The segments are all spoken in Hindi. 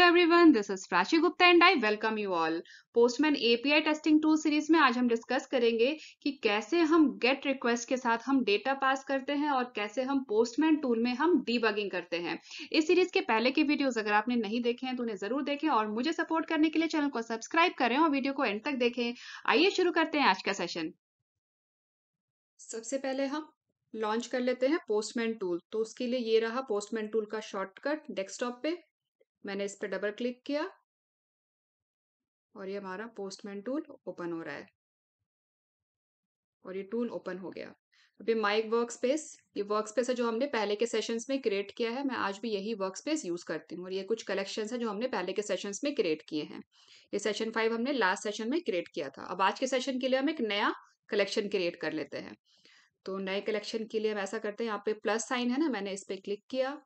Hello everyone, this is Prachi Gupta and I welcome you all. Postman API testing tool series में आज हम डिस्कस करेंगे कि कैसे हम गेट रिक्वेस्ट के साथ हम डेटा पास करते हैं और कैसे हम पोस्टमैन टूल में हम डीबगिंग करते हैं। इस सीरीज के पहले के वीडियोस अगर आपने नहीं देखे हैं तो उन्हें जरूर देखें और मुझे सपोर्ट करने के लिए चैनल को सब्सक्राइब करें और वीडियो को एंड तक देखें। आइए शुरू करते हैं आज का सेशन। सबसे पहले हम लॉन्च कर लेते हैं पोस्टमैन टूल। तो उसके लिए ये रहा पोस्टमैन टूल का शॉर्टकट डेस्कटॉप पे। मैंने इस पर डबल क्लिक किया और ये हमारा पोस्टमैन टूल ओपन हो रहा है और ये टूल ओपन हो गया। अभी माई वर्कस्पेस, ये वर्कस्पेस है जो हमने पहले के सेशंस में क्रिएट किया है। मैं आज भी यही वर्कस्पेस यूज करती हूँ और ये कुछ कलेक्शंस है जो हमने पहले के सेशंस में क्रिएट किए हैं। ये सेशन 5 हमने लास्ट सेशन में क्रिएट किया था। अब आज के सेशन के लिए हम एक नया कलेक्शन क्रिएट कर लेते हैं। तो नए कलेक्शन के लिए हम ऐसा करते हैं, यहाँ पे प्लस साइन है ना, मैंने इस पे क्लिक किया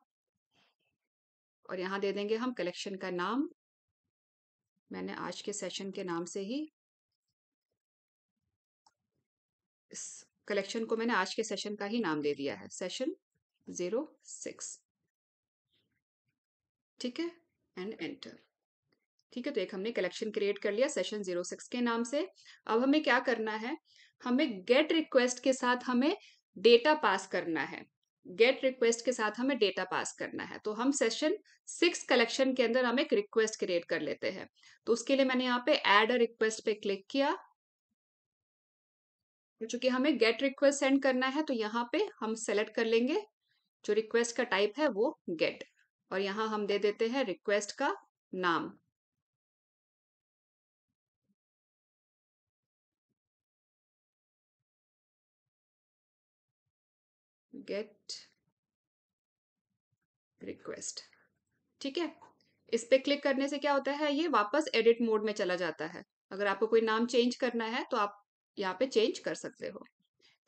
और यहाँ दे देंगे हम कलेक्शन का नाम। मैंने आज के सेशन के नाम से ही इस कलेक्शन को मैंने आज के सेशन का ही नाम दे दिया है, सेशन 06। ठीक है, एंड एंटर। ठीक है, तो एक हमने कलेक्शन क्रिएट कर लिया सेशन 06 के नाम से। अब हमें क्या करना है, हमें गेट रिक्वेस्ट के साथ हमें डेटा पास करना है। गेट रिक्वेस्ट के साथ हमें डेटा पास करना है। तो हम सेशन 6 कलेक्शन के अंदर हम एक रिक्वेस्ट क्रिएट कर लेते हैं। तो उसके लिए मैंने यहाँ पे ऐड अ रिक्वेस्ट पे क्लिक किया। चूंकि हमें गेट रिक्वेस्ट सेंड करना है तो यहाँ पे हम सेलेक्ट कर लेंगे जो रिक्वेस्ट का टाइप है वो गेट, और यहाँ हम दे देते हैं रिक्वेस्ट का नाम। Gate request. ठीक है, इस पे क्लिक करने से क्या होता है, ये वापस एडिट मोड में चला जाता है। अगर आपको कोई नाम चेंज करना है तो आप यहाँ पे चेंज कर सकते हो।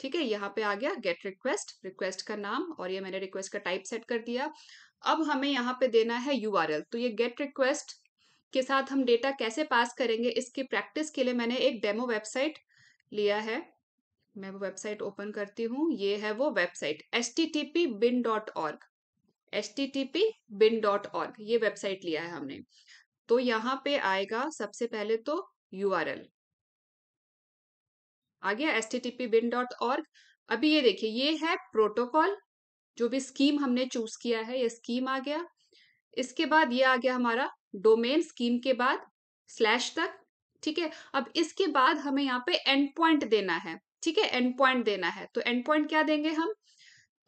ठीक है, यहाँ पे आ गया गेट रिक्वेस्ट, रिक्वेस्ट का नाम, और ये मैंने रिक्वेस्ट का टाइप सेट कर दिया। अब हमें यहाँ पे देना है यूआरएल। तो ये गेट रिक्वेस्ट के साथ हम डेटा कैसे पास करेंगे, इसकी प्रैक्टिस के लिए मैंने एक डेमो वेबसाइट लिया है। मैं वो वेबसाइट ओपन करती हूँ। ये है वो वेबसाइट http://bin.org। http://bin.org ये वेबसाइट लिया है हमने। तो यहाँ पे आएगा सबसे पहले तो यूआरएल आ गया http://bin.org। अभी ये देखिए, ये है प्रोटोकॉल, जो भी स्कीम हमने चूज किया है ये स्कीम आ गया। इसके बाद ये आ गया हमारा डोमेन, स्कीम के बाद स्लैश तक। ठीक है, अब इसके बाद हमें यहाँ पे एंड पॉइंट देना है। ठीक है, एंड पॉइंट देना है। तो एंड पॉइंट क्या देंगे हम,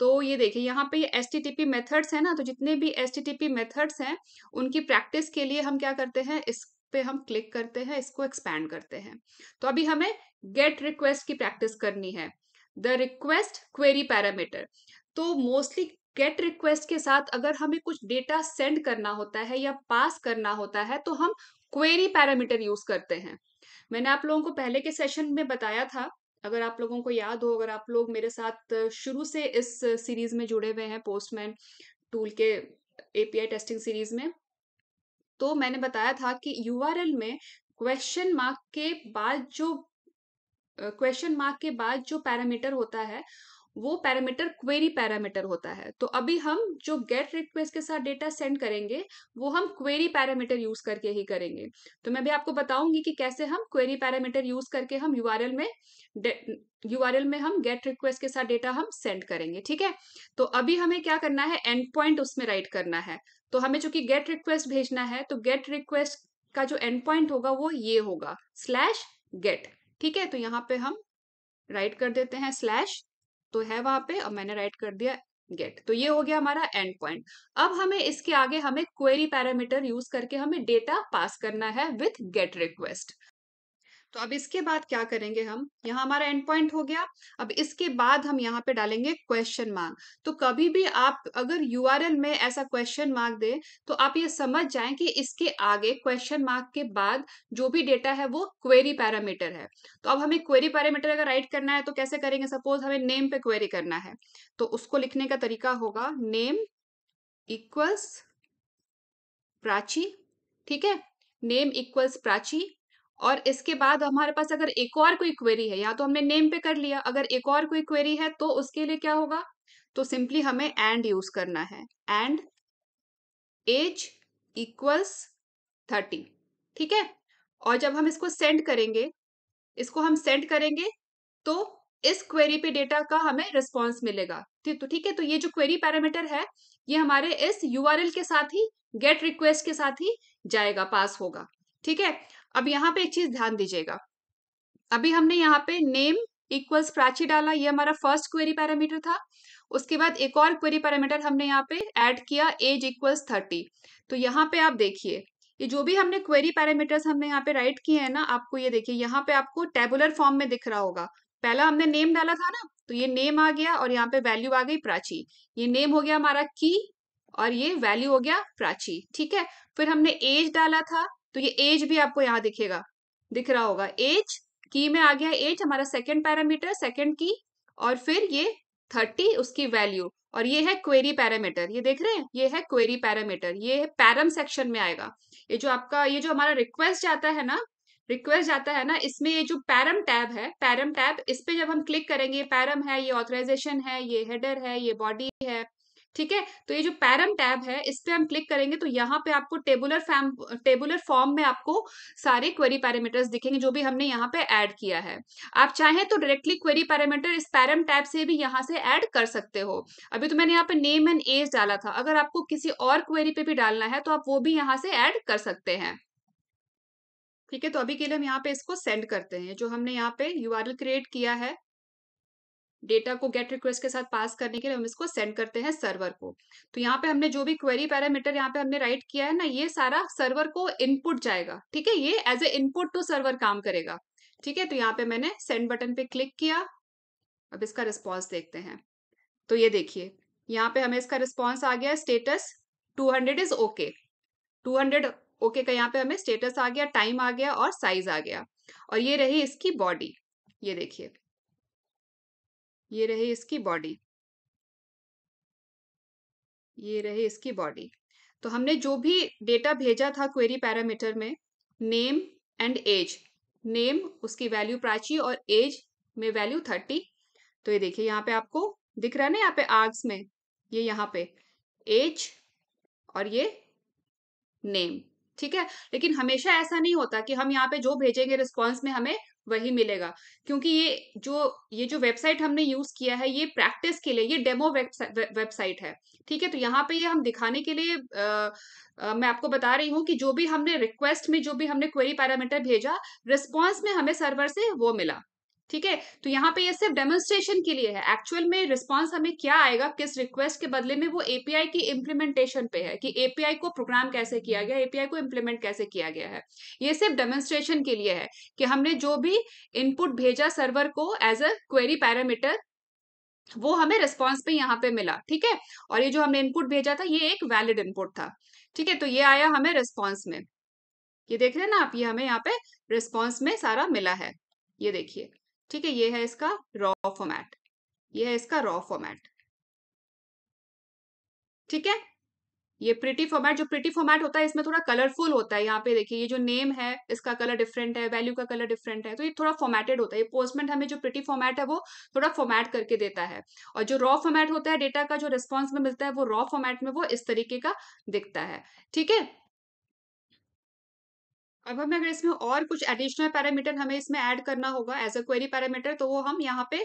तो ये देखिए यहाँ पे ये HTTP मेथड्स है ना, तो जितने भी HTTP मेथड्स हैं उनकी प्रैक्टिस के लिए हम क्या करते हैं, इस पे हम क्लिक करते हैं, इसको एक्सपैंड करते हैं। तो अभी हमें गेट रिक्वेस्ट की प्रैक्टिस करनी है। The request query parameter. तो मोस्टली गेट रिक्वेस्ट के साथ अगर हमें कुछ डेटा सेंड करना होता है या पास करना होता है तो हम क्वेरी पैरामीटर यूज करते हैं। मैंने आप लोगों को पहले के सेशन में बताया था, अगर आप लोगों को याद हो, अगर आप लोग मेरे साथ शुरू से इस सीरीज में जुड़े हुए हैं पोस्टमैन टूल के एपीआई टेस्टिंग सीरीज में, तो मैंने बताया था कि यूआरएल में क्वेश्चन मार्क के बाद जो पैरामीटर होता है वो पैरामीटर क्वेरी पैरामीटर होता है। तो अभी हम जो गेट रिक्वेस्ट के साथ डेटा सेंड करेंगे वो हम क्वेरी पैरामीटर यूज करके ही करेंगे। तो मैं भी आपको बताऊंगी कि कैसे हम क्वेरी पैरामीटर यूज करके हम यूआरएल में हम गेट रिक्वेस्ट के साथ डेटा हम सेंड करेंगे। ठीक है, तो अभी हमें क्या करना है, एंड पॉइंट उसमें राइट करना है। तो हमें चूंकि गेट रिक्वेस्ट भेजना है तो गेट रिक्वेस्ट का जो एंड पॉइंट होगा वो ये होगा, स्लैश गेट। ठीक है, तो यहाँ पे हम राइट कर देते हैं स्लैश, तो है वहां पे, और मैंने राइट कर दिया गेट। तो ये हो गया हमारा एंड पॉइंट। अब हमें इसके आगे हमें क्वेरी पैरामीटर यूज करके हमें डेटा पास करना है विथ गेट रिक्वेस्ट। तो अब इसके बाद क्या करेंगे, हम यहाँ हमारा एंड पॉइंट हो गया। अब इसके बाद हम यहाँ पे डालेंगे क्वेश्चन मार्क। तो कभी भी आप अगर यूआरएल में ऐसा क्वेश्चन मार्क दे तो आप ये समझ जाएं कि इसके आगे क्वेश्चन मार्क के बाद जो भी डेटा है वो क्वेरी पैरामीटर है। तो अब हमें क्वेरी पैरामीटर अगर राइट करना है तो कैसे करेंगे, सपोज हमें नेम पे क्वेरी करना है तो उसको लिखने का तरीका होगा नेम इक्वल्स प्राची। ठीक है, नेम इक्वल्स प्राची। और इसके बाद हमारे पास अगर एक और कोई क्वेरी है, या तो हमने नेम पे कर लिया, अगर एक और कोई क्वेरी है तो उसके लिए क्या होगा, तो सिंपली हमें एंड यूज करना है। एंड एज इक्वल्स 30, ठीक है। और जब हम इसको सेंड करेंगे, इसको हम सेंड करेंगे तो इस क्वेरी पे डेटा का हमें रिस्पॉन्स मिलेगा। ठीक है, तो ये जो क्वेरी पैरामीटर है ये हमारे इस यूआरएल के साथ ही, गेट रिक्वेस्ट के साथ ही जाएगा, पास होगा। ठीक है, अब यहाँ पे एक चीज ध्यान दीजिएगा, अभी हमने यहाँ पे नेम इक्वल्स प्राची डाला, ये हमारा फर्स्ट क्वेरी पैरामीटर था। उसके बाद एक और क्वेरी पैरामीटर हमने यहाँ पे ऐड किया, एज इक्वल्स 30। तो यहाँ पे आप देखिए, ये जो भी हमने क्वेरी पैरामीटर्स हमने यहाँ पे राइट किए हैं ना, आपको ये देखिए यहाँ पे आपको टेबुलर फॉर्म में दिख रहा होगा। पहला हमने नेम डाला था ना, तो ये नेम आ गया और यहाँ पे वैल्यू आ गई प्राची। ये नेम हो गया हमारा की और ये वैल्यू हो गया प्राची। ठीक है, फिर हमने एज डाला था, तो ये एज भी आपको यहाँ दिखेगा, दिख रहा होगा एज, की में आ गया एज हमारा सेकंड पैरामीटर, सेकंड की, और फिर ये 30 उसकी वैल्यू, और ये है क्वेरी पैरामीटर, ये देख रहे हैं, ये है क्वेरी पैरामीटर, ये पैरम सेक्शन में आएगा। ये जो आपका, ये जो हमारा रिक्वेस्ट जाता है ना, रिक्वेस्ट जाता है ना, इसमें ये जो पैरम टैब है, पैरम टैब, इस पे जब हम क्लिक करेंगे, पैरम है, ये ऑथराइजेशन है, ये हेडर है, ये बॉडी है। ठीक है, तो ये जो पैरम टैब है, इस पे हम क्लिक करेंगे तो यहाँ पे आपको टेबुलर फॉर्म में आपको सारे क्वेरी पैरामीटर्स दिखेंगे जो भी हमने यहाँ पे ऐड किया है। आप चाहें तो डायरेक्टली क्वेरी पैरामीटर इस पैरम टैब से भी यहाँ से ऐड कर सकते हो। अभी तो मैंने यहाँ पे नेम एंड एज डाला था, अगर आपको किसी और क्वेरी पे भी डालना है तो आप वो भी यहाँ से ऐड कर सकते हैं। ठीक है, तो अभी के लिए हम यहाँ पे इसको सेंड करते हैं, जो हमने यहाँ पे यूआरएल क्रिएट किया है डेटा को गेट रिक्वेस्ट के साथ पास करने के लिए, हम इसको सेंड करते हैं सर्वर को। तो यहाँ पे हमने जो भी क्वेरी पैरामीटर यहाँ पे हमने राइट किया है ना, ये सारा सर्वर को इनपुट जाएगा। ठीक है, ये as a input to server काम करेगा। ठीक है, तो यहाँ पे मैंने सेंड बटन पे क्लिक किया, अब इसका रिस्पॉन्स देखते हैं। तो ये देखिए, यहाँ पे हमें इसका रिस्पॉन्स आ गया, स्टेटस 200 इज ओके, 200 ओके का यहाँ पे हमें स्टेटस आ गया, टाइम आ गया और साइज आ गया। और ये रही इसकी बॉडी, ये देखिए, ये रही इसकी बॉडी, ये रही इसकी बॉडी। तो हमने जो भी डेटा भेजा था क्वेरी पैरामीटर में, नेम एंड एज, नेम उसकी वैल्यू प्राची और एज में वैल्यू 30। तो ये देखिए यहाँ पे आपको दिख रहा है ना, यहाँ पे आर्ग्स में, ये यहाँ पे एज और ये नेम। ठीक है, लेकिन हमेशा ऐसा नहीं होता कि हम यहाँ पे जो भेजेंगे रिस्पॉन्स में हमें वही मिलेगा, क्योंकि ये जो वेबसाइट हमने यूज किया है ये प्रैक्टिस के लिए, ये डेमो वेबसाइट है। ठीक है, तो यहाँ पे ये हम दिखाने के लिए मैं आपको बता रही हूँ कि जो भी हमने रिक्वेस्ट में, जो भी हमने क्वेरी पैरामीटर भेजा, रिस्पॉन्स में हमें सर्वर से वो मिला। ठीक है, तो यहाँ पे ये सिर्फ डेमोन्स्ट्रेशन के लिए है, एक्चुअल में रिस्पॉन्स हमें क्या आएगा किस रिक्वेस्ट के बदले में, वो एपीआई की इम्प्लीमेंटेशन पे है कि एपीआई को प्रोग्राम कैसे किया गया, एपीआई को इम्प्लीमेंट कैसे किया गया है। ये सिर्फ डेमोन्स्ट्रेशन के लिए है कि हमने जो भी इनपुट भेजा सर्वर को एज अ क्वेरी पैरामीटर, वो हमें रिस्पॉन्स पे यहाँ पे मिला। ठीक है, और ये जो हमने इनपुट भेजा था ये एक वैलिड इनपुट था। ठीक है, तो ये आया हमें रिस्पॉन्स में, ये देख रहे हैं ना आप, ये हमें यहाँ पे रिस्पॉन्स में सारा मिला है, ये देखिए। ठीक है, ये है इसका रॉ फॉर्मेट, ये है इसका रॉ फॉर्मेट। ठीक है, ये प्रिटी फॉर्मेट, जो प्रिटी फॉर्मेट होता है इसमें थोड़ा कलरफुल होता है। यहाँ पे देखिए, ये जो नेम है इसका कलर डिफरेंट है, वैल्यू का कलर डिफरेंट है, तो ये थोड़ा फॉर्मेटेड होता है। ये पोस्टमैन हमें जो प्रिटी फॉर्मेट है वो थोड़ा फॉर्मेट करके देता है, और जो रॉ फॉर्मेट होता है डेटा का, जो रिस्पॉन्स में मिलता है, वो रॉ फॉर्मेट में वो इस तरीके का दिखता है। ठीक है, अब हमें अगर इसमें और कुछ एडिशनल पैरामीटर हमें इसमें ऐड करना होगा एज अ क्वेरी पैरामीटर, तो वो हम यहाँ पे,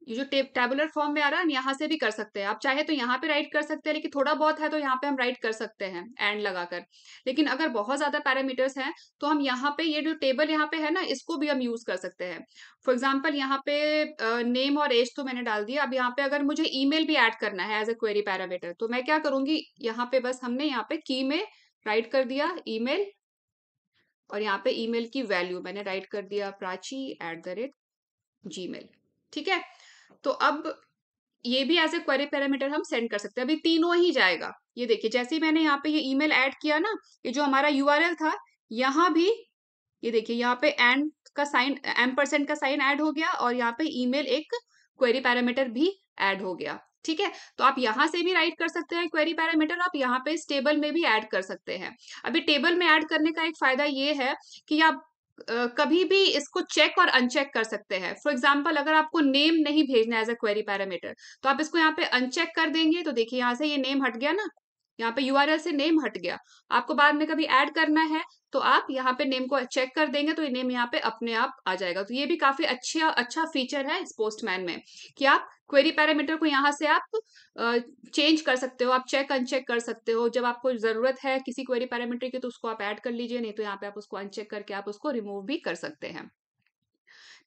ये जो टेबुलर फॉर्म में आ रहा है हम यहाँ से भी कर सकते हैं। आप चाहे तो यहाँ पे राइट कर सकते हैं, लेकिन थोड़ा बहुत है तो यहाँ पे हम राइट कर सकते हैं एंड लगाकर। लेकिन अगर बहुत ज्यादा पैरामीटर्स हैं तो हम यहाँ पे, ये जो टेबल यहाँ पे है ना, इसको भी हम यूज कर सकते हैं। फॉर एग्जाम्पल यहाँ पे नेम और एज तो मैंने डाल दिया। अब यहाँ पे अगर मुझे ईमेल भी ऐड करना है एज अ क्वेरी पैरामीटर, तो मैं क्या करूंगी, यहाँ पे बस हमने यहाँ पे की में राइट कर दिया ईमेल, और यहाँ पे ईमेल की वैल्यू मैंने राइट कर दिया prachi@gmail। ठीक है, तो अब ये भी एज ए क्वेरी पैरामीटर हम सेंड कर सकते हैं। अभी तीनों ही जाएगा, ये देखिए, जैसे ही मैंने यहाँ पे ये ईमेल ऐड किया ना, ये जो हमारा यूआरएल था, यहाँ भी ये देखिए, यहाँ पे एंड का साइन, एम% का साइन ऐड हो गया, और यहाँ पे ईमेल एक क्वेरी पैरामीटर भी ऐड हो गया। ठीक है, तो आप यहाँ से भी राइट कर सकते हैं क्वेरी पैरामीटर, आप यहाँ पे इस टेबल में भी ऐड कर सकते हैं। अभी टेबल में ऐड करने का एक फायदा ये है कि आप कभी भी इसको चेक और अनचेक कर सकते हैं। फॉर एग्जाम्पल, अगर आपको नेम नहीं भेजना एज अ क्वेरी पैरामीटर, तो आप इसको यहाँ पे अनचेक कर देंगे, तो देखिए यहाँ से ये नेम हट गया ना, यहाँ पे यूआरएल से नेम हट गया। आपको बाद में कभी ऐड करना है तो आप यहाँ पे नेम को चेक कर देंगे तो ये नेम यहाँ पे अपने आप आ जाएगा। तो ये भी काफी अच्छा फीचर है इस पोस्टमैन में कि आप क्वेरी पैरामीटर को यहाँ से आप चेंज कर सकते हो, आप चेक अनचेक कर सकते हो। जब आपको जरूरत है किसी क्वेरी पैरामीटर की तो उसको आप ऐड कर लीजिए, नहीं तो यहाँ पे आप उसको अनचेक करके आप उसको रिमूव भी कर सकते हैं।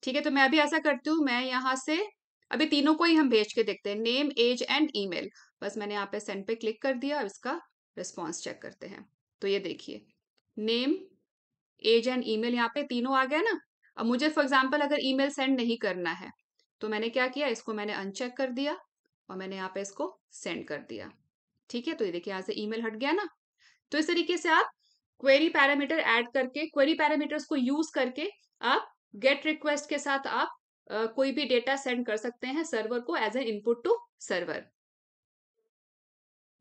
ठीक है, तो मैं अभी ऐसा करती हूँ, मैं यहाँ से अभी तीनों को ही हम भेज के देखते हैं, नेम एज एंड ईमेल। बस मैंने यहाँ पे सेंड पे क्लिक कर दिया, इसका रिस्पॉन्स चेक करते हैं। तो ये देखिए नेम एज एंड ईमेल यहाँ पे तीनों आ गया ना। अब मुझे फॉर एग्जाम्पल अगर ईमेल सेंड नहीं करना है तो मैंने क्या किया, इसको मैंने अनचेक कर दिया और मैंने यहाँ पे इसको सेंड कर दिया। ठीक है, तो ये देखिए यहाँ से ईमेल हट गया ना। तो इस तरीके से आप क्वेरी पैरामीटर ऐड करके, क्वेरी पैरामीटर्स को यूज करके आप गेट रिक्वेस्ट के साथ आप कोई भी डेटा सेंड कर सकते हैं सर्वर को as an input to server.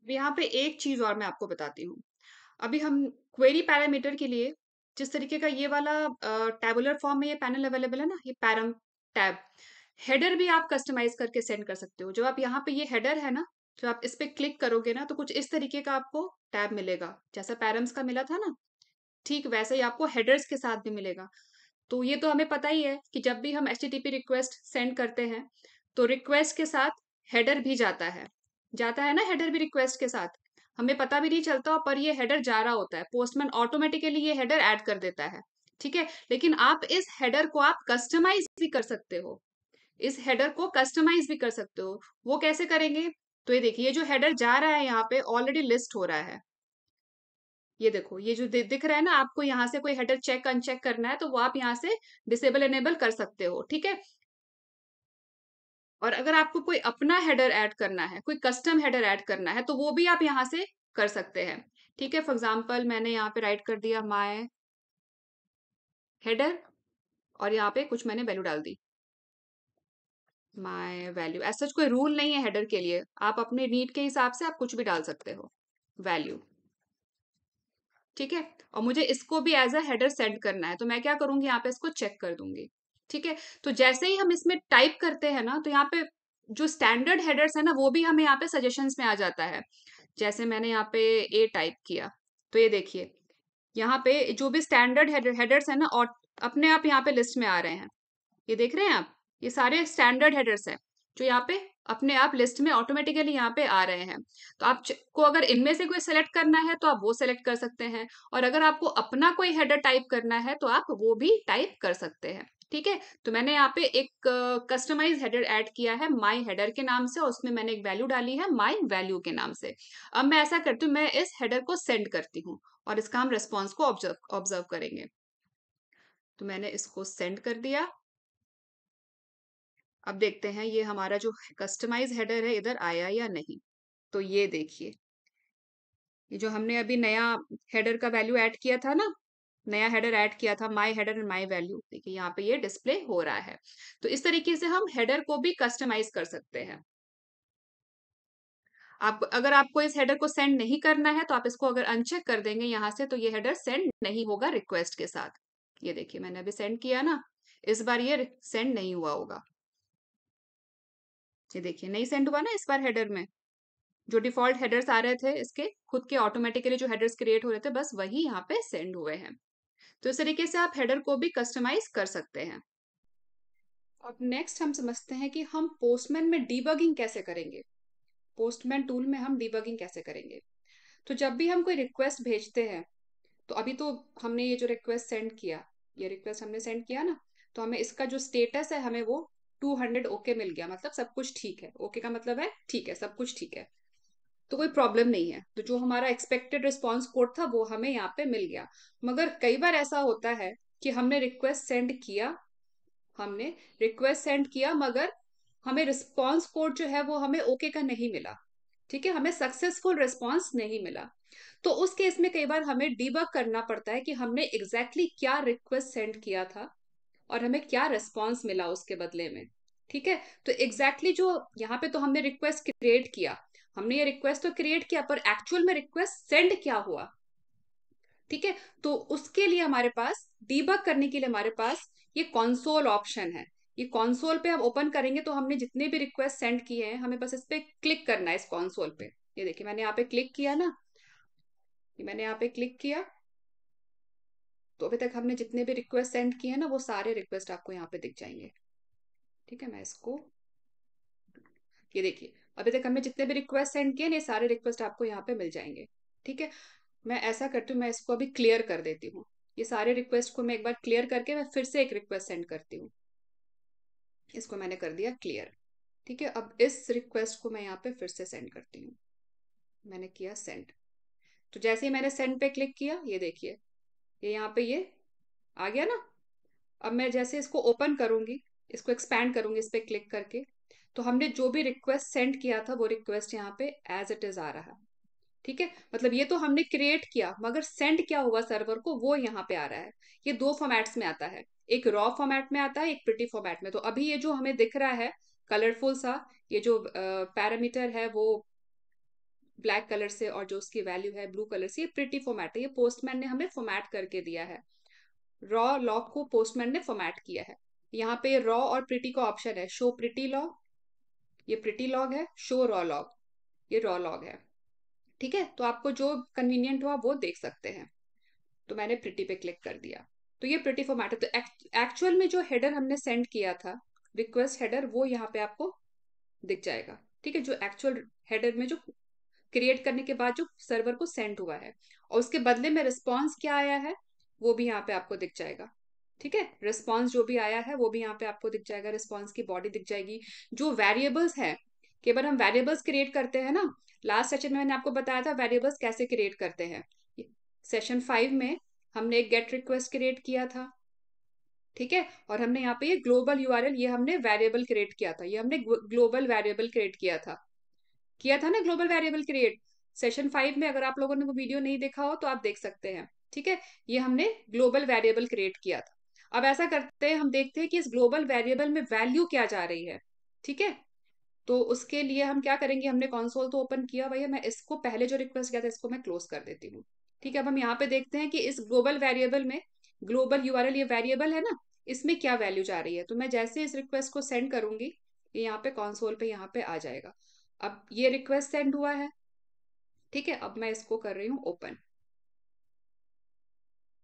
यहाँ पे एक चीज और मैं आपको बताती हूँ। अभी हम क्वेरी पैरामीटर के लिए जिस तरीके का ये वाला टैबुलर फॉर्म में ये पैनल अवेलेबल है ना, ये पैरम टैब, हेडर भी आप कस्टमाइज करके सेंड कर सकते हो। जब आप यहाँ पे ये हेडर है ना, जब आप इस पे क्लिक करोगे ना तो कुछ इस तरीके का आपको टैब मिलेगा, जैसा पैरम्स का मिला था ना, ठीक वैसे ही आपको हेडर्स के साथ भी मिलेगा। तो ये तो हमें पता ही है कि जब भी हम HTTP रिक्वेस्ट सेंड करते हैं तो रिक्वेस्ट के साथ हेडर भी जाता है ना, हेडर भी रिक्वेस्ट के साथ, हमें पता भी नहीं चलता पर ये हेडर जा रहा होता है, पोस्टमैन ऑटोमेटिकली ये हेडर ऐड कर देता है। ठीक है, लेकिन आप इस हेडर को आप कस्टमाइज भी कर सकते हो, इस हेडर को कस्टमाइज भी कर सकते हो। वो कैसे करेंगे, तो ये देखिए ये जो हेडर जा रहा है यहाँ पे ऑलरेडी लिस्ट हो रहा है। ये देखो ये जो दिख रहा है ना, आपको यहाँ से कोई हेडर चेक अनचेक करना है तो वो आप यहाँ से डिसेबल एनेबल कर सकते हो। ठीक है, और अगर आपको कोई अपना हेडर ऐड करना है, कोई कस्टम हेडर ऐड करना है तो वो भी आप यहाँ से कर सकते हैं। ठीक है, फॉर एग्जाम्पल मैंने यहाँ पे राइट कर दिया माय हेडर और यहाँ पे कुछ मैंने वैल्यू डाल दी, माय वैल्यू। ऐसा कोई रूल नहीं है हेडर के लिए, आप अपने नीड के हिसाब से आप कुछ भी डाल सकते हो वैल्यू। ठीक है, और मुझे इसको भी एज अ हेडर सेंड करना है तो मैं क्या करूंगी, यहाँ पे इसको चेक कर दूंगी। ठीक है, तो जैसे ही हम इसमें टाइप करते हैं ना तो यहाँ पे जो स्टैंडर्ड हेडर्स है ना वो भी हमें यहाँ पे सजेशंस में आ जाता है। जैसे मैंने यहाँ पे ए टाइप किया तो ये देखिए यहाँ पे जो भी स्टैंडर्ड हेडर्स है ना और अपने आप यहाँ पे लिस्ट में आ रहे हैं। ये देख रहे हैं आप, ये सारे स्टैंडर्ड हेडर्स हैं जो यहाँ पे अपने आप लिस्ट में ऑटोमेटिकली यहाँ पे आ रहे हैं। तो आप को अगर इनमें से कोई सेलेक्ट करना है तो आप वो सेलेक्ट कर सकते हैं, और अगर आपको अपना कोई हेडर टाइप करना है तो आप वो भी टाइप कर सकते हैं। ठीक है, तो मैंने यहाँ पे एक कस्टमाइज हेडर ऐड किया है माय हेडर के नाम से और उसमें मैंने एक वैल्यू डाली है माय वैल्यू के नाम से। अब मैं ऐसा करती हूँ, मैं इस हेडर को सेंड करती हूँ और इसका हम रेस्पॉन्स को ऑब्जर्व करेंगे। तो मैंने इसको सेंड कर दिया। अब देखते हैं ये हमारा जो कस्टमाइज हेडर है इधर आया या नहीं। तो ये देखिए ये जो हमने अभी नया हेडर का वैल्यू ऐड किया था ना, नया हेडर ऐड किया था my header and my value, देखिए यहाँ पे ये डिस्प्ले हो रहा है। तो इस तरीके से हम हेडर को भी कस्टमाइज कर सकते हैं। आप अगर आपको इस हेडर को सेंड नहीं करना है तो आप इसको अगर अनचेक कर देंगे यहाँ से तो ये हेडर सेंड नहीं होगा रिक्वेस्ट के साथ। ये देखिए मैंने अभी सेंड किया ना, इस बार ये सेंड नहीं हुआ होगा। ये देखिए नहीं सेंड हुआ ना इस बार हेडर में, जो डिफॉल्ट हेडर्स आ रहे थे इसके खुद के ऑटोमेटिकली जो हेडर्स क्रिएट हो रहे थे बस वही यहाँ पे सेंड हुए हैं। तो इस तरीके से आप हेडर को भी कस्टमाइज कर सकते हैं। अब नेक्स्ट हम समझते हैं कि हम पोस्टमैन में डीबगिंग कैसे करेंगे, पोस्टमैन टूल में हम डीबगिंग कैसे करेंगे। तो जब भी हम कोई रिक्वेस्ट भेजते हैं, तो अभी तो हमने ये जो रिक्वेस्ट सेंड किया, ये रिक्वेस्ट हमने सेंड किया ना, तो हमें इसका जो स्टेटस है हमें वो 200 ओके मिल गया, मतलब सब कुछ ठीक है। ओके का मतलब है ठीक है, सब कुछ ठीक है, तो कोई प्रॉब्लम नहीं है। तो जो हमारा एक्सपेक्टेड रिस्पॉन्स कोड था वो हमें यहाँ पे मिल गया। मगर कई बार ऐसा होता है कि हमने रिक्वेस्ट सेंड किया मगर हमें रिस्पॉन्स कोड जो है वो हमें ओके का नहीं मिला। ठीक है, हमें सक्सेसफुल रिस्पॉन्स नहीं मिला। तो उस केस में कई बार हमें डीबग करना पड़ता है कि हमने एग्जैक्टली क्या रिक्वेस्ट सेंड किया था और हमें क्या रिस्पॉन्स मिला उसके बदले में। ठीक है, तो जो यहाँ पे तो हमने रिक्वेस्ट क्रिएट किया, हमने ये रिक्वेस्ट तो क्रिएट किया पर एक्चुअल में रिक्वेस्ट सेंड क्या हुआ। ठीक है, तो उसके लिए हमारे पास डीबग करने के लिए हमारे पास ये कंसोल ऑप्शन है। ये कंसोल पे हम ओपन करेंगे तो हमने जितने भी रिक्वेस्ट सेंड किए हैं हमें बस इस पे क्लिक करना है, इस कंसोल पे। ये देखिए मैंने यहाँ पे क्लिक किया ना, ये मैंने यहाँ पे क्लिक किया, तो अभी तक हमने जितने भी रिक्वेस्ट सेंड किए हैं ना, वो सारे रिक्वेस्ट आपको यहाँ पे दिख जाएंगे। ठीक है, मैं इसको, ये देखिए, अभी तक हमने जितने भी रिक्वेस्ट सेंड किए ना, ये सारे रिक्वेस्ट आपको यहाँ पे मिल जाएंगे। ठीक है, मैं ऐसा करती हूँ, मैं इसको अभी क्लियर कर देती हूँ। ये सारे रिक्वेस्ट को मैं एक बार क्लियर करके मैं फिर से एक रिक्वेस्ट सेंड करती हूँ। इसको मैंने कर दिया क्लियर। ठीक है, अब इस रिक्वेस्ट को मैं यहाँ पे फिर से सेंड करती हूँ। मैंने किया सेंड। तो जैसे ही मैंने सेंड पे क्लिक किया, ये देखिए, ये यहाँ पे ये आ गया ना। अब मैं जैसे इसको ओपन करूंगी, इसको एक्सपैंड करूंगी इस पे क्लिक करके, तो हमने जो भी रिक्वेस्ट सेंड किया था वो रिक्वेस्ट यहाँ पे एज इट इज आ रहा है। ठीक है, मतलब ये तो हमने क्रिएट किया, मगर सेंड क्या हुआ सर्वर को वो यहाँ पे आ रहा है। ये दो फॉर्मेट्स में आता है, एक रॉ फॉर्मेट में आता है, एक प्रिटी फॉर्मेट में। तो अभी ये जो हमें दिख रहा है कलरफुल सा, ये जो पैरामीटर है वो ब्लैक कलर से, और जो उसकी वैल्यू है ब्लू कलर से, ये प्रिटी फॉर्मेट है। ये पोस्टमैन ने हमें फॉर्मेट करके दिया है। रॉ लॉग को पोस्टमैन ने फॉर्मेट किया है। यहाँ पे रॉ और प्रिटी का ऑप्शन है, शो प्रिटी लॉग, ये प्रिटी लॉग है, शो रॉ लॉग, ये रॉ लॉग है। ठीक है, तो आपको जो कन्वीनियंट हुआ वो देख सकते हैं। तो मैंने प्रिटी पे क्लिक कर दिया, तो ये प्रिटी फॉर्मेट है। तो एक्चुअल में जो हेडर हमने सेंड किया था, रिक्वेस्ट हेडर, वो यहाँ पे आपको दिख जाएगा। ठीक है, जो एक्चुअल हेडर में जो क्रिएट करने के बाद जो सर्वर को सेंड हुआ है, और उसके बदले में रिस्पॉन्स क्या आया है वो भी यहाँ पे आपको दिख जाएगा। ठीक है, रिस्पॉन्स जो भी आया है वो भी यहाँ पे आपको दिख जाएगा, रिस्पॉन्स की बॉडी दिख जाएगी। जो वेरिएबल्स है, केवल हम वेरिएबल्स क्रिएट करते हैं ना, लास्ट सेशन में मैंने आपको बताया था वेरिएबल्स कैसे क्रिएट करते हैं। सेशन 5 में हमने एक गेट रिक्वेस्ट क्रिएट किया था। ठीक है, और हमने यहाँ पे ये ग्लोबल यूआरएल, ये हमने वेरिएबल क्रिएट किया था, ये हमने ग्लोबल वेरिएबल क्रिएट किया था ना, ग्लोबल वेरिएबल क्रिएट। सेशन 5 में अगर आप लोगों ने वो वीडियो नहीं देखा हो तो आप देख सकते हैं। ठीक है, ये हमने ग्लोबल वेरिएबल क्रिएट किया था। अब ऐसा करते हैं, हम देखते हैं कि इस ग्लोबल वेरिएबल में वैल्यू क्या जा रही है। ठीक है, तो उसके लिए हम क्या करेंगे, हमने कंसोल तो ओपन किया भैया, मैं इसको पहले जो रिक्वेस्ट किया था इसको मैं क्लोज कर देती हूँ। ठीक है, अब हम यहाँ पे देखते हैं कि इस ग्लोबल वेरिएबल में, ग्लोबल यूआरएल ये वेरिएबल है ना, इसमें क्या वैल्यू जा रही है। तो मैं जैसे इस रिक्वेस्ट को सेंड करूंगी, ये यहाँ पे कंसोल पे यहाँ पे आ जाएगा। अब ये रिक्वेस्ट सेंड हुआ है। ठीक है, अब मैं इसको कर रही हूँ ओपन।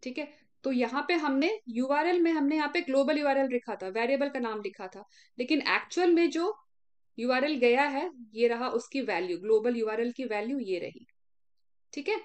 ठीक है, तो यहाँ पे हमने यूआरएल में, हमने यहाँ पे ग्लोबल यूआरएल लिखा था, वेरिएबल का नाम लिखा था, लेकिन एक्चुअल में जो यूआरएल गया है ये रहा उसकी वैल्यू, ग्लोबल यूआरएल की वैल्यू ये रही। ठीक है,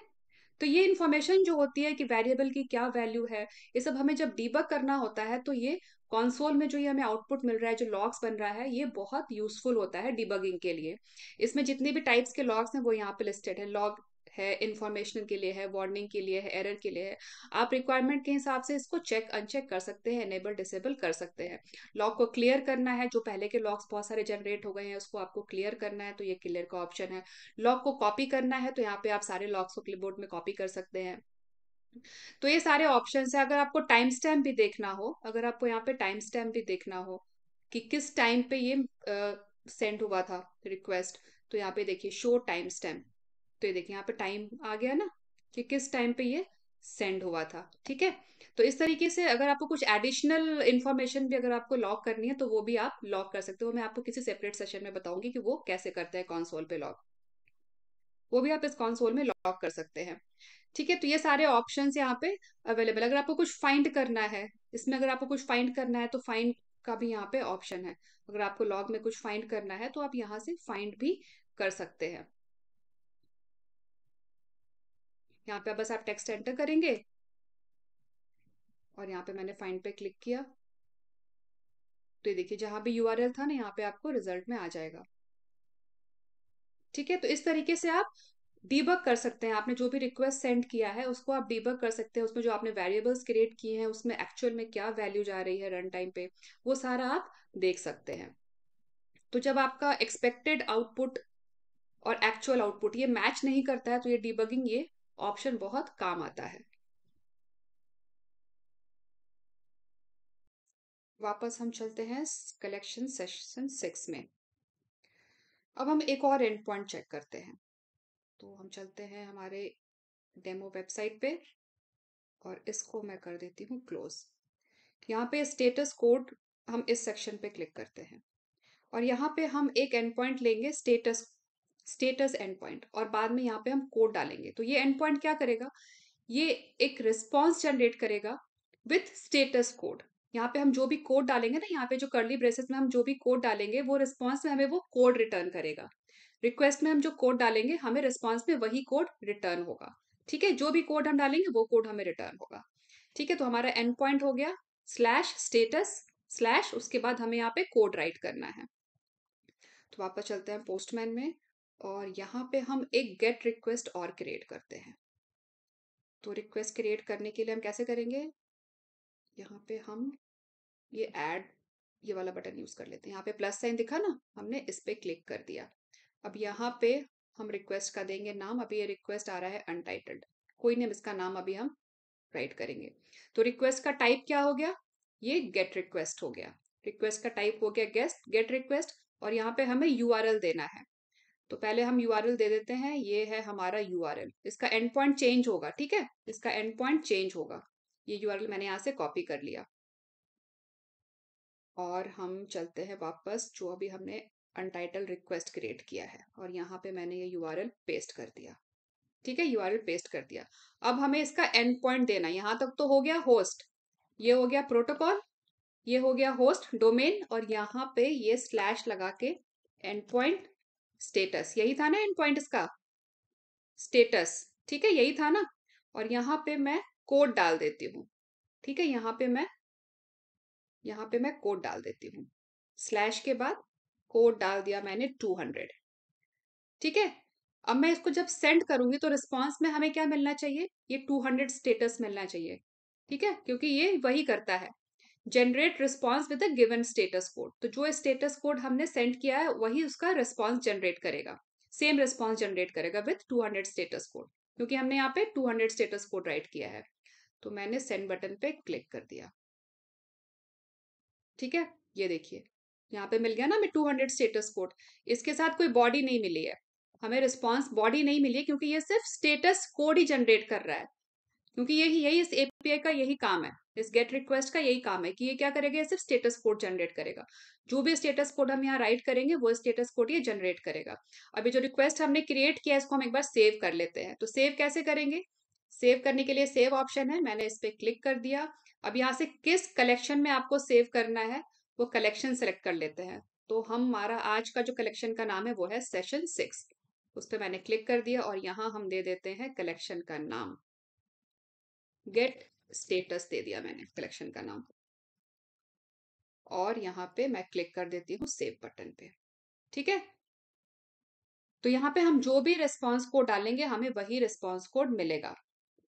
तो ये इन्फॉर्मेशन जो होती है कि वेरिएबल की क्या वैल्यू है, ये सब हमें जब डीबग करना होता है, तो ये कंसोल में जो ये हमें आउटपुट मिल रहा है, जो लॉग्स बन रहा है, ये बहुत यूजफुल होता है डिबगिंग के लिए। इसमें जितने भी टाइप्स के लॉग्स हैं वो यहाँ पे लिस्टेड है। लॉग है इंफॉर्मेशन के लिए, है वार्निंग के लिए, है एरर के लिए है। आप रिक्वायरमेंट के हिसाब से इसको चेक अनचेक कर सकते हैं, एनेबल डिसेबल कर सकते हैं। लॉग को क्लियर करना है, जो पहले के लॉग्स बहुत सारे जनरेट हो गए हैं उसको आपको क्लियर करना है, तो ये क्लियर का ऑप्शन है। लॉग को कॉपी करना है, तो यहाँ पे आप सारे लॉग्स को क्लिपबोर्ड में कॉपी कर सकते हैं। तो ये सारे ऑप्शंस है। अगर आपको टाइम स्टैम्प भी देखना हो, अगर आपको यहाँ पे टाइम स्टैम्प भी देखना हो कि किस टाइम पे ये सेंड हुआ था रिक्वेस्ट, तो यहाँ पे देखिए शो टाइम स्टैम्प। तो ये देखिए यहाँ पे टाइम आ गया ना, कि किस टाइम पे ये सेंड हुआ था। ठीक है, तो इस तरीके से अगर आपको कुछ एडिशनल इन्फॉर्मेशन भी अगर आपको लॉक करनी है, तो वो भी आप लॉक कर सकते हो। मैं आपको किसी सेपरेट सेशन में बताऊंगी कि वो कैसे करते हैं कंसोल पे लॉक, वो भी आप इस कंसोल में लॉक कर सकते हैं। ठीक है, तो ये सारे ऑप्शंस यहाँ पे अवेलेबल। अगर आपको कुछ फाइंड करना है इसमें, अगर आपको कुछ फाइंड करना है तो फाइंड का भी यहाँ पे ऑप्शन है। अगर आपको लॉग में कुछ फाइंड करना है तो आप यहाँ से फाइंड भी कर सकते हैं। यहाँ पे बस आप टेक्स्ट एंटर करेंगे, और यहाँ पे मैंने फाइंड पे क्लिक किया, तो ये देखिए जहां भी यूआरएल था ना, यहाँ पे आपको रिजल्ट में आ जाएगा। ठीक है, तो इस तरीके से आप डीबग कर सकते हैं। आपने जो भी रिक्वेस्ट सेंड किया है उसको आप डीबग कर सकते हैं, उसमें जो आपने वेरिएबल्स क्रिएट किए हैं उसमें एक्चुअल में क्या वैल्यू जा रही है रन टाइम पे, वो सारा आप देख सकते हैं। तो जब आपका एक्सपेक्टेड आउटपुट और एक्चुअल आउटपुट ये मैच नहीं करता है, तो ये डीबगिंग, ये ऑप्शन बहुत काम आता है। वापस हम चलते हैं कलेक्शन सेशन 6 में। अब हम एक और एंड पॉइंट चेक करते हैं। तो हम चलते हैं हमारे डेमो वेबसाइट पे, और इसको मैं कर देती हूँ क्लोज। यहाँ पे स्टेटस कोड, हम इस सेक्शन पे क्लिक करते हैं, और यहाँ पे हम एक एंड पॉइंट लेंगे स्टेटस स्टेटस एंड पॉइंट, और बाद में यहाँ पे हम कोड डालेंगे। तो ये एंड पॉइंट क्या करेगा, ये एक रिस्पॉन्स जनरेट करेगा विथ स्टेटस कोड। यहाँ पे हम जो भी कोड डालेंगे ना, यहाँ पे जो कर्ली ब्रेसेस में हम जो भी कोड डालेंगे, वो रिस्पॉन्स में हमें वो कोड रिटर्न करेगा। रिक्वेस्ट में हम जो कोड डालेंगे, हमें रिस्पॉन्स में वही कोड रिटर्न होगा। ठीक है, जो भी कोड हम डालेंगे वो कोड हमें रिटर्न होगा। ठीक है, तो हमारा एंड पॉइंट हो गया स्लैश स्टेटस स्लैश, उसके बाद हमें यहाँ पे कोड राइट करना है। तो वापस चलते हैं पोस्टमैन में, और यहाँ पे हम एक गेट रिक्वेस्ट और क्रिएट करते हैं। तो रिक्वेस्ट क्रिएट करने के लिए हम कैसे करेंगे, यहाँ पे हम ये ऐड, ये वाला बटन यूज कर लेते हैं। यहाँ पे प्लस साइन दिखा ना, हमने इस पे क्लिक कर दिया। अब यहाँ पे हम रिक्वेस्ट का देंगे नाम। अभी ये रिक्वेस्ट आ रहा है अनटाइटल्ड, कोई नहीं, इसका नाम अभी हम राइट करेंगे। तो रिक्वेस्ट का टाइप क्या हो गया, ये गेट रिक्वेस्ट हो गया। रिक्वेस्ट का टाइप हो गया गेट रिक्वेस्ट, और यहाँ पे हमें यूआरएल देना है। तो पहले हम यूआरएल दे देते हैं, ये है हमारा यूआरएल। इसका एंड पॉइंट चेंज होगा, ठीक है, इसका एंड पॉइंट चेंज होगा। ये यूआरएल मैंने यहाँ से कॉपी कर लिया, और हम चलते हैं वापस, जो अभी हमने अनटाइटल रिक्वेस्ट क्रिएट किया है, और यहाँ पे मैंने ये यूआरएल पेस्ट कर दिया। ठीक है, यूआरएल पेस्ट कर दिया। अब हमें इसका एंड पॉइंट देना है। यहाँ तक तो हो गया होस्ट, ये हो गया प्रोटोकॉल, ये हो गया होस्ट डोमेन, और यहाँ पे ये स्लैश लगा के एंड पॉइंट स्टेटस, यही था ना एंड पॉइंट इसका, स्टेटस। ठीक है, यही था ना। और यहाँ पे मैं कोड डाल देती हूँ। ठीक है, यहाँ पे मैं कोड डाल देती हूँ। स्लैश के बाद कोड डाल दिया मैंने 200। ठीक है, अब मैं इसको जब सेंड करूंगी तो रिस्पॉन्स में हमें क्या मिलना चाहिए, ये 200 स्टेटस मिलना चाहिए। ठीक है, क्योंकि ये वही करता है, generate response with a given status code. तो जो स्टेटस कोड हमने सेंड किया है वही उसका रिस्पॉन्स जनरेट करेगा, सेम रिस्पॉन्स जनरेट करेगा विथ 200 स्टेटस कोड, क्योंकि हमने यहाँ पे 200 स्टेटस कोड राइट किया है। तो मैंने सेंड बटन पे क्लिक कर दिया। ठीक है, ये देखिए यहाँ पे मिल गया ना हमें 200 स्टेटस कोड। इसके साथ कोई बॉडी नहीं मिली है, हमें रिस्पॉन्स बॉडी नहीं मिली है, क्योंकि ये सिर्फ स्टेटस कोड ही जनरेट कर रहा है। क्योंकि यही यही इस एपीआई का यही काम है, इस गेट रिक्वेस्ट का यही काम है कि ये क्या करेगा, ये सिर्फ स्टेटस कोड जनरेट करेगा। जो भी स्टेटस कोड हम यहाँ राइट करेंगे वो स्टेटस कोड ये जनरेट करेगा। अभी जो रिक्वेस्ट हमने क्रिएट किया है इसको हम एक बार सेव कर लेते हैं। तो सेव कैसे करेंगे, सेव करने के लिए सेव ऑप्शन है, मैंने इस पर क्लिक कर दिया। अब यहाँ से किस कलेक्शन में आपको सेव करना है वो कलेक्शन सेलेक्ट कर लेते हैं। तो हमारा आज का जो कलेक्शन का नाम है वो है सेशन 6। उस पर मैंने क्लिक कर दिया, और यहाँ हम दे देते हैं कलेक्शन का नाम गेट स्टेटस, दे दिया मैंने कलेक्शन का नाम। और यहाँ पे मैं क्लिक कर देती हूँ सेव बटन पे। ठीक है, तो यहाँ पे हम जो भी रिस्पॉन्स कोड डालेंगे हमें वही रिस्पॉन्स कोड मिलेगा।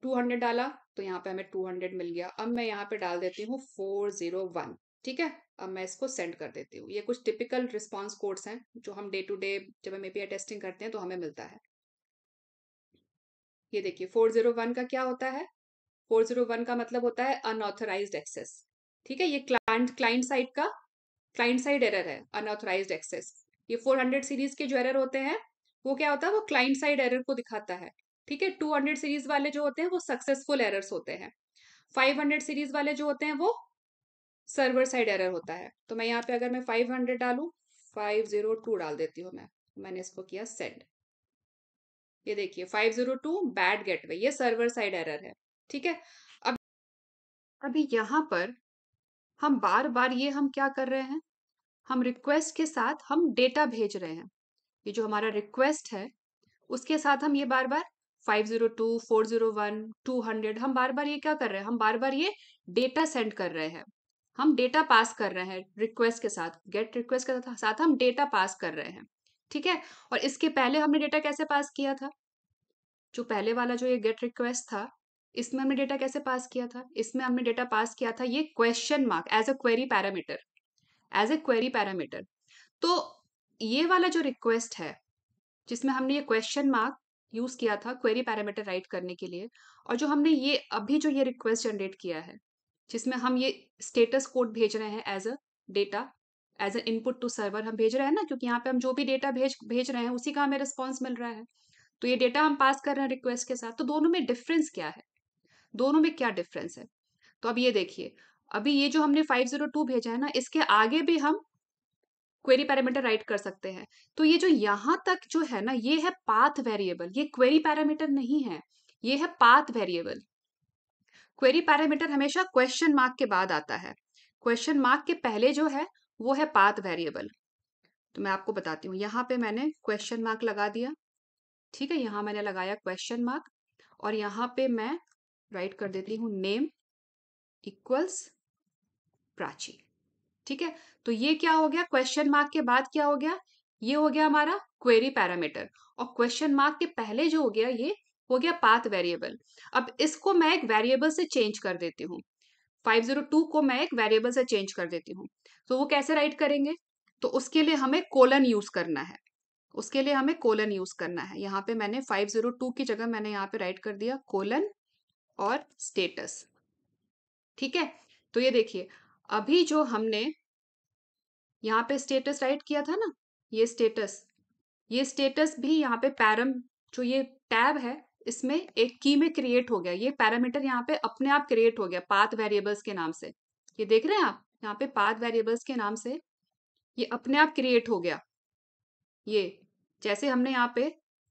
200 डाला तो यहाँ पे हमें 200 मिल गया। अब मैं यहाँ पे डाल देती हूँ 401। ठीक है, अब मैं इसको सेंड कर देती हूँ। ये कुछ टिपिकल रिस्पॉन्स कोड्स हैं जो हम डे टू डे जब हम एपीआई टेस्टिंग करते हैं तो हमें मिलता है। ये देखिए 401 का क्या होता है, 401 का मतलब होता है अनऑथराइज्ड एक्सेस। ठीक है, ये क्लाइंट साइड का क्लाइंट साइड एरर है, अनऑथराइज्ड एक्सेस। ये 400 सीरीज के जो एरर होते हैं वो क्या होता है, वो क्लाइंट साइड एरर को दिखाता है। ठीक है, 200 सीरीज वाले जो होते हैं वो सक्सेसफुल एरर्स होते हैं। 500 सीरीज वाले जो होते हैं वो सर्वर साइड एरर होता है। तो मैं यहाँ पे अगर मैं 500 डालू, 502 डाल देती हूँ मैं, मैंने इसको किया सेंड। ये देखिए 502 बैड गेटवे, ये सर्वर साइड एरर है। ठीक है, अब अभी यहाँ पर हम बार बार ये हम क्या कर रहे हैं, हम रिक्वेस्ट के साथ हम डेटा भेज रहे हैं। ये जो हमारा रिक्वेस्ट है उसके साथ हम ये बार बार 502 401 200 हम बार बार ये क्या कर रहे हैं, हम बार बार ये डेटा सेंड कर रहे हैं। हम डेटा पास कर रहे हैं रिक्वेस्ट के साथ, गेट रिक्वेस्ट के साथ हम डेटा पास कर रहे हैं। ठीक है, और इसके पहले हमने डेटा कैसे पास किया था, जो पहले वाला जो ये गेट रिक्वेस्ट था इसमें हमने डेटा कैसे पास किया था, इसमें हमने डेटा पास किया था ये question mark as a query parameter, as a query parameter. तो ये वाला जो रिक्वेस्ट है जिसमें हमने ये क्वेश्चन मार्क यूज किया था क्वेरी पैरामीटर राइट करने के लिए, और जो हमने ये अभी जो ये रिक्वेस्ट जनरेट किया है जिसमें हम ये स्टेटस कोड भेज रहे हैं as a data, as a input to server हम भेज रहे हैं ना, क्योंकि यहाँ पे हम जो भी डेटा भेज रहे हैं उसी का हमें रिस्पॉन्स मिल रहा है। तो ये डेटा हम पास कर रहे हैं रिक्वेस्ट के साथ। तो दोनों में डिफरेंस क्या है, दोनों में क्या डिफरेंस है। तो अब ये देखिए, अभी ये जो हमने 502 भेजा है ना, इसके आगे भी हम क्वेरी पैरामीटर राइट कर सकते हैं। तो ये जो यहाँ तक जो है ना, ये है पाथ वेरिएबल, ये क्वेरी पैरामीटर नहीं है, ये है पाथ वेरिएबल। क्वेरी पैरामीटर हमेशा क्वेश्चन मार्क के बाद आता है, क्वेश्चन मार्क के पहले जो है वो है पाथ वेरिएबल। तो मैं आपको बताती हूँ, यहाँ पे मैंने क्वेश्चन मार्क लगा दिया, ठीक है, यहाँ मैंने लगाया क्वेश्चन मार्क, और यहाँ पे मैं राइट कर देती हूँ नेम इक्वल्स प्राची, ठीक है। तो ये क्या हो गया, क्वेश्चन मार्क के बाद क्या हो गया, ये हो गया हमारा क्वेरी पैरामीटर, और क्वेश्चन मार्क के पहले जो हो गया ये हो गया पाथ वेरिएबल। अब इसको मैं एक वेरिएबल से चेंज कर देती हूँ, 502 को मैं एक वेरिएबल से चेंज कर देती हूँ। तो वो कैसे राइट करेंगे, तो उसके लिए हमें कोलन यूज करना है, उसके लिए हमें कोलन यूज करना है। यहाँ पे मैंने 502 की जगह मैंने यहाँ पे राइट कर दिया कोलन और स्टेटस, ठीक है। तो ये देखिए, अभी जो हमने यहाँ पे स्टेटस राइट किया था ना, ये स्टेटस भी यहाँ पे पैरम, जो ये टैब है इसमें एक की में क्रिएट हो गया, ये पैरामीटर यहाँ पे अपने आप क्रिएट हो गया पाथ वेरिएबल्स के नाम से। ये देख रहे हैं आप, यहाँ पे पाथ वेरिएबल्स के नाम से ये अपने आप क्रिएट हो गया। ये जैसे हमने यहाँ पे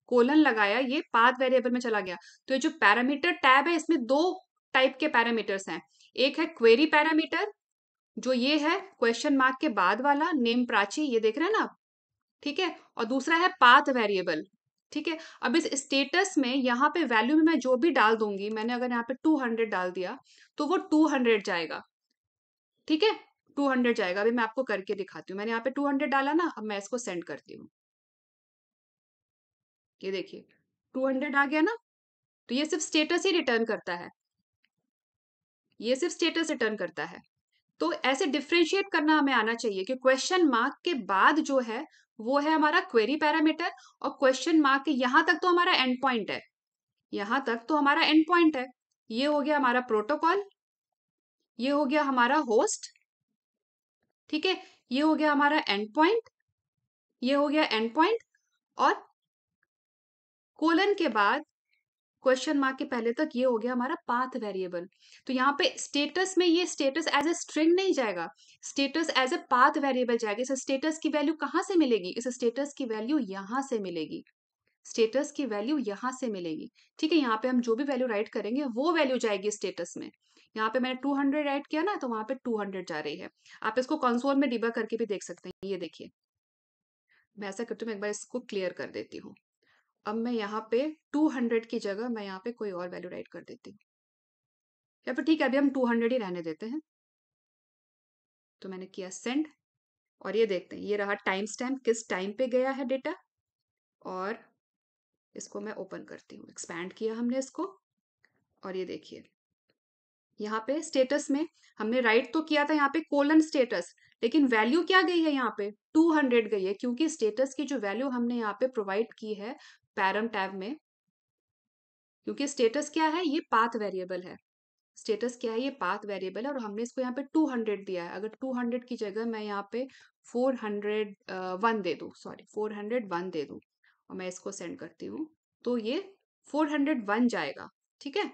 कोलन लगाया, ये पाथ वेरिएबल में चला गया। तो ये जो पैरामीटर टैब है इसमें दो टाइप के पैरामीटर्स हैं, एक है क्वेरी पैरामीटर, जो ये है क्वेश्चन मार्क के बाद वाला नेम प्राची, ये देख रहे हैं ना आप, ठीक है, और दूसरा है पाथ वेरिएबल, ठीक है। अब इस स्टेटस में यहाँ पे वैल्यू में मैं जो भी डाल दूंगी, मैंने अगर यहाँ पे 200 डाल दिया तो वो 200 जाएगा, ठीक है, 200 जाएगा। अभी मैं आपको करके दिखाती हूँ, मैंने यहाँ पे 200 डाला ना, अब मैं इसको सेंड करती हूँ, ये देखिए 200 आ गया ना। तो ये सिर्फ स्टेटस ही रिटर्न करता है, ये सिर्फ स्टेटस रिटर्न करता है। तो ऐसे डिफ्रेंशिएट करना हमें आना चाहिए कि क्वेश्चन मार्क के बाद जो है वो है हमारा क्वेरी पैरामीटर, और क्वेश्चन मार्क के यहां तक तो हमारा एंड पॉइंट है, यहां तक तो हमारा एंड पॉइंट है। ये हो गया हमारा प्रोटोकॉल, ये हो गया हमारा होस्ट, ठीक है, ये हो गया हमारा एंड पॉइंट, ये हो गया एंड पॉइंट, और कोलन के बाद क्वेश्चन मार्क के पहले तक ये हो गया हमारा पाथ वेरिएबल। तो यहाँ पे स्टेटस में ये स्टेटस एज ए स्ट्रिंग नहीं जाएगा, status as a path variable जाएगा। इस स्टेटस की वैल्यू कहाँ से मिलेगी, इस स्टेटस की वैल्यू यहाँ से मिलेगी, स्टेटस की वैल्यू यहाँ से मिलेगी, ठीक है। यहाँ पे हम जो भी वैल्यू राइट करेंगे वो वैल्यू जाएगी स्टेटस में। यहाँ पे मैंने 200 राइट किया ना, तो वहां पे 200 जा रही है। आप इसको कंसोल में डिबग करके भी देख सकते हैं। ये देखिए, मैं ऐसा करती हूँ, मैं एक बार इसको क्लियर कर देती हूँ। अब मैं यहाँ पे 200 की जगह मैं यहाँ पे कोई और वैल्यू राइट कर देती हूँ, या फिर ठीक है अभी हम 200 ही रहने देते हैं। तो मैंने किया सेंड, और ये देखते हैं ये रहा टाइम स्टैम्प, किस टाइम पे गया है डेटा। और इसको मैं ओपन करती हूँ, एक्सपैंड किया हमने इसको, और ये देखिए यहाँ पे स्टेटस में हमने राइट तो किया था यहाँ पे कोलन स्टेटस, लेकिन वैल्यू क्या गई है यहाँ पे 200 गई है, क्योंकि स्टेटस की जो वैल्यू हमने यहाँ पे प्रोवाइड की है पैरम टैब में, क्योंकि स्टेटस क्या है, ये पाथ वेरिएबल है, स्टेटस क्या है, ये पाथ वेरिएबल है, और हमने इसको यहाँ पे 200 दिया है। अगर 200 की जगह मैं यहाँ पे 401 दे दूँ, सॉरी 401 दे दूँ, और मैं इसको सेंड करती हूँ, तो ये 401 जाएगा, ठीक है।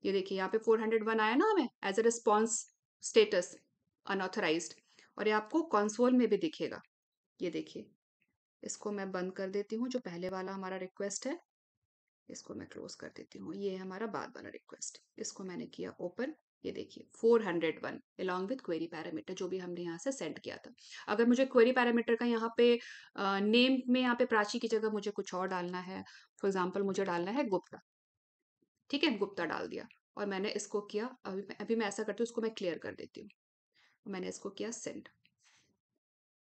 ये देखिए यहाँ पे 401 आया ना हमें as a response status unauthorized, और ये आपको कंसोल में भी दिखेगा। ये देखिए, इसको मैं बंद कर देती हूँ, जो पहले वाला हमारा रिक्वेस्ट है इसको मैं क्लोज कर देती हूँ। ये है हमारा बाद वाला रिक्वेस्ट, इसको मैंने किया ओपन, ये देखिए 401 अलॉन्ग विथ क्वेरी पैरामीटर जो भी हमने यहाँ से सेंड किया था। अगर मुझे क्वेरी पैरामीटर का यहाँ पे नेम में यहाँ पे प्राची की जगह मुझे कुछ और डालना है, फॉर एग्जाम्पल मुझे डालना है गुप्ता, ठीक है, गुप्ता डाल दिया, और मैंने इसको किया, अभी मैं ऐसा करती हूँ, इसको मैं क्लियर कर देती हूँ, मैंने इसको किया सेंड।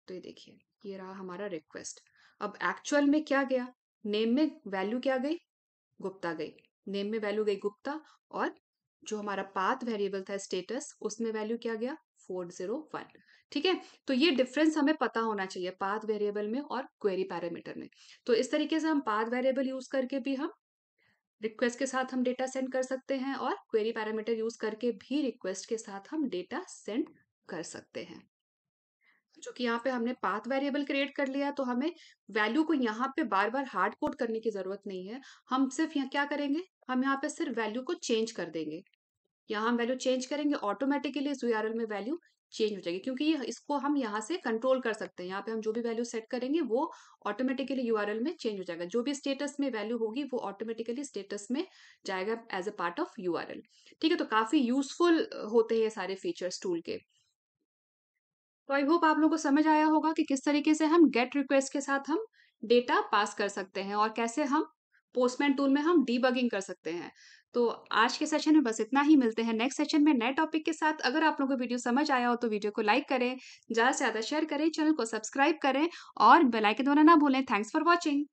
तो ये देखिए ये रहा हमारा रिक्वेस्ट। अब एक्चुअल में क्या गया, नेम में वैल्यू क्या गई, गुप्ता गई, नेम में वैल्यू गई गुप्ता, और जो हमारा पाथ वेरिएबल था स्टेटस उसमें वैल्यू क्या गया 401, ठीक है। तो ये डिफरेंस हमें पता होना चाहिए पाथ वेरिएबल में और क्वेरी पैरामीटर में। तो इस तरीके से हम पाथ वेरिएबल यूज करके भी हम रिक्वेस्ट के साथ हम डेटा सेंड कर सकते हैं, और क्वेरी पैरामीटर यूज करके भी रिक्वेस्ट के साथ हम डेटा सेंड कर सकते हैं। जो कि यहाँ पे हमने पाथ वेरिएबल क्रिएट कर लिया, तो हमें वैल्यू को यहाँ पे बार बार हार्ड कोड करने की जरूरत नहीं है। हम सिर्फ यहाँ क्या करेंगे, हम यहाँ पे सिर्फ वैल्यू को चेंज कर देंगे, यहाँ हम वैल्यू चेंज करेंगे, ऑटोमेटिकली इस यूआरएल में वैल्यू चेंज हो जाएगी, क्योंकि इसको हम यहाँ से कंट्रोल कर सकते हैं। यहाँ पे हम जो भी वैल्यू सेट करेंगे वो ऑटोमेटिकली यूआरएल में चेंज हो जाएगा। जो भी स्टेटस में वैल्यू होगी वो ऑटोमेटिकली स्टेटस में जाएगा as a part of URL. ठीक है, तो काफी यूजफुल होते हैं ये सारे फीचर्स टूल के। तो आई होप आप लोगों को समझ आया होगा कि किस तरीके से हम गेट रिक्वेस्ट के साथ हम डेटा पास कर सकते हैं और कैसे हम पोस्टमैन टूल में हम डीबगिंग कर सकते हैं। तो आज के सेशन में बस इतना ही। मिलते हैं नेक्स्ट सेशन में नए टॉपिक के साथ। अगर आप लोगों को वीडियो समझ आया हो तो वीडियो को लाइक करें, ज़्यादा से ज़्यादा शेयर करें, चैनल को सब्सक्राइब करें और बेल आइकन दबाना ना भूलें। Thanks for watching.